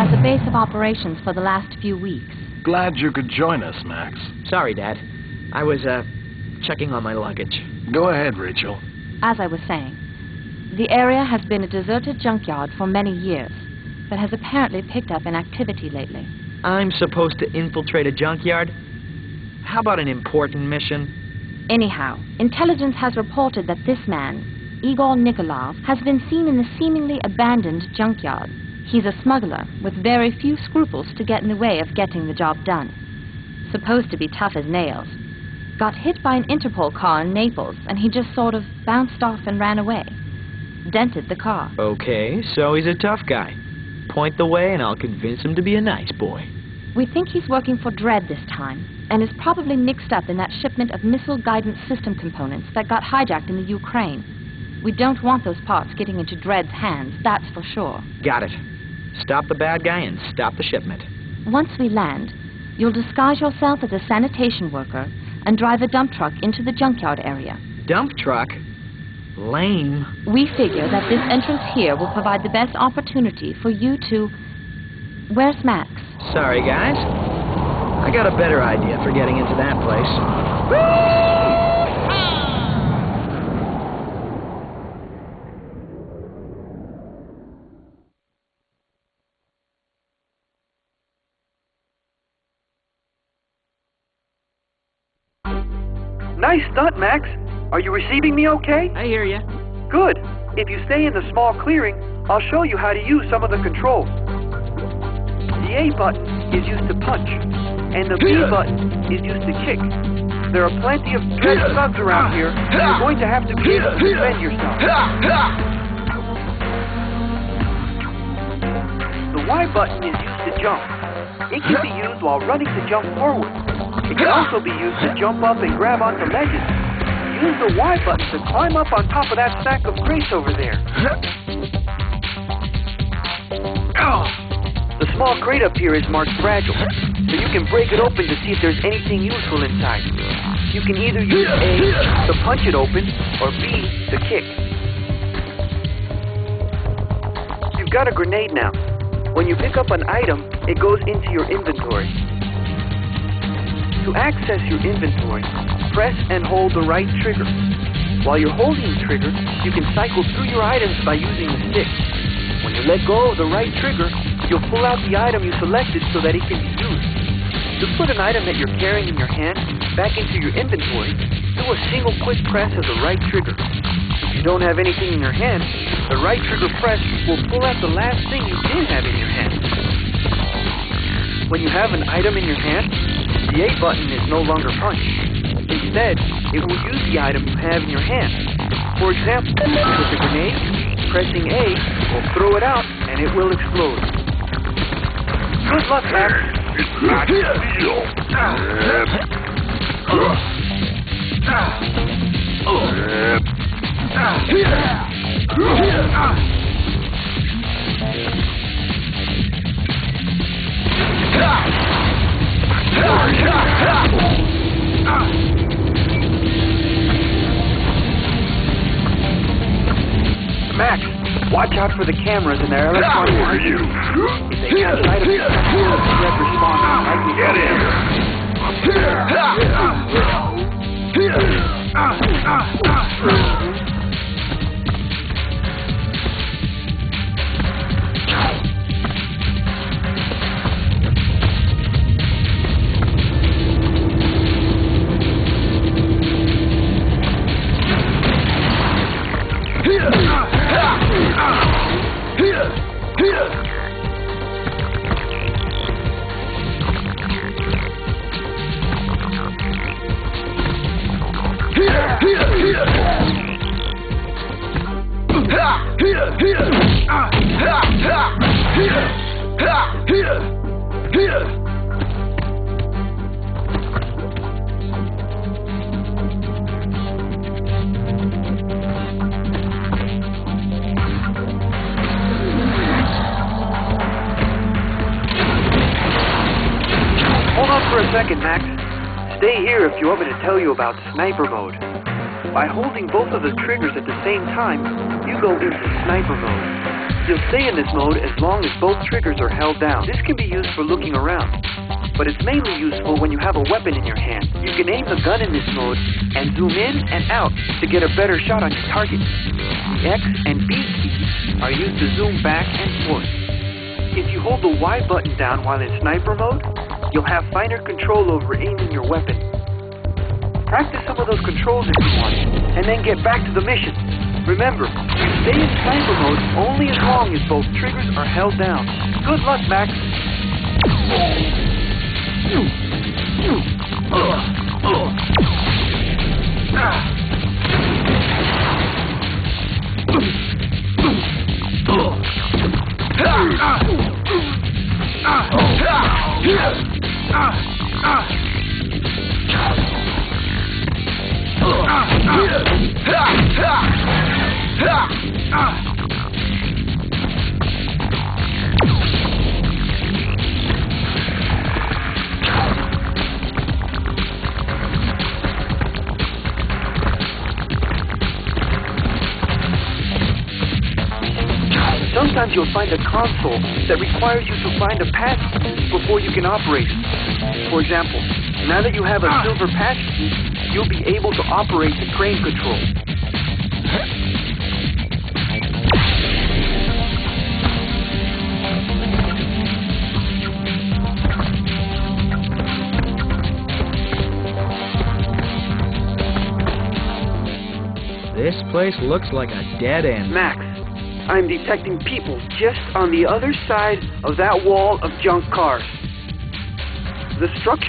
as a base of operations for the last few weeks. Glad you could join us, Max. Sorry, Dad. I was, checking on my luggage. Go ahead, Rachel. As I was saying, the area has been a deserted junkyard for many years, but has apparently picked up in activity lately. I'm supposed to infiltrate a junkyard? How about an important mission? Anyhow, intelligence has reported that this man, Igor Nikolov, has been seen in the seemingly abandoned junkyard. He's a smuggler with very few scruples to get in the way of getting the job done. Supposed to be tough as nails. Got hit by an Interpol car in Naples, and he just sort of bounced off and ran away. Dented the car. Okay, so he's a tough guy. Point the way and I'll convince him to be a nice boy. We think he's working for Dredd this time, and is probably mixed up in that shipment of missile guidance system components that got hijacked in the Ukraine. We don't want those parts getting into Dredd's hands, that's for sure. Got it. Stop the bad guy and stop the shipment. Once we land, you'll disguise yourself as a sanitation worker and drive a dump truck into the junkyard area. Dump truck? Lame. We figure that this entrance here will provide the best opportunity for you to... Where's Max? Sorry, guys. I got a better idea for getting into that place. Nice stunt, Max. Are you receiving me okay? I hear you. Good. If you stay in the small clearing, I'll show you how to use some of the controls. The A button is used to punch, and the B button is used to kick. There are plenty of Dredd thugs around here, and you're going to have to be able to defend yourself. The Y button is used to jump. It can be used while running to jump forward. It can also be used to jump up and grab onto ledges. Use the Y button to climb up on top of that stack of crates over there. The small crate up here is marked fragile, so you can break it open to see if there's anything useful inside. You can either use A to punch it open, or B to kick. You've got a grenade now. When you pick up an item, it goes into your inventory. To access your inventory, press and hold the right trigger. While you're holding the trigger, you can cycle through your items by using the stick. When you let go of the right trigger, you'll pull out the item you selected so that it can be used. To put an item that you're carrying in your hand back into your inventory, do a single quick press of the right trigger. If you don't have anything in your hand, the right trigger press will pull out the last thing you did have in your hand. When you have an item in your hand, the A button is no longer punched. Instead, it will use the item you have in your hand. For example, with the grenade, pressing A will throw it out and it will explode. Good luck, Max. Max, watch out for the cameras and their electronic monitors. If they catch sight of you, Dredd response might be get Hold on for a second, Max. Stay here if you want me to tell you about sniper mode. By holding both of the triggers at the same time, you go into sniper mode. You'll stay in this mode as long as both triggers are held down. This can be used for looking around, but it's mainly useful when you have a weapon in your hand. You can aim the gun in this mode and zoom in and out to get a better shot on your target. The X and B keys are used to zoom back and forth. If you hold the Y button down while in sniper mode, you'll have finer control over aiming your weapon. Practice some of those controls if you want, and then get back to the mission. Remember, you stay in sniper mode only as long as both triggers are held down. Good luck, Max. Sometimes you'll find a console that requires you to find a patch key before you can operate it. For example, now that you have a silver patch key, you'll be able to operate the crane control. This place looks like a dead end. Max, I'm detecting people just on the other side of that wall of junk cars. The structure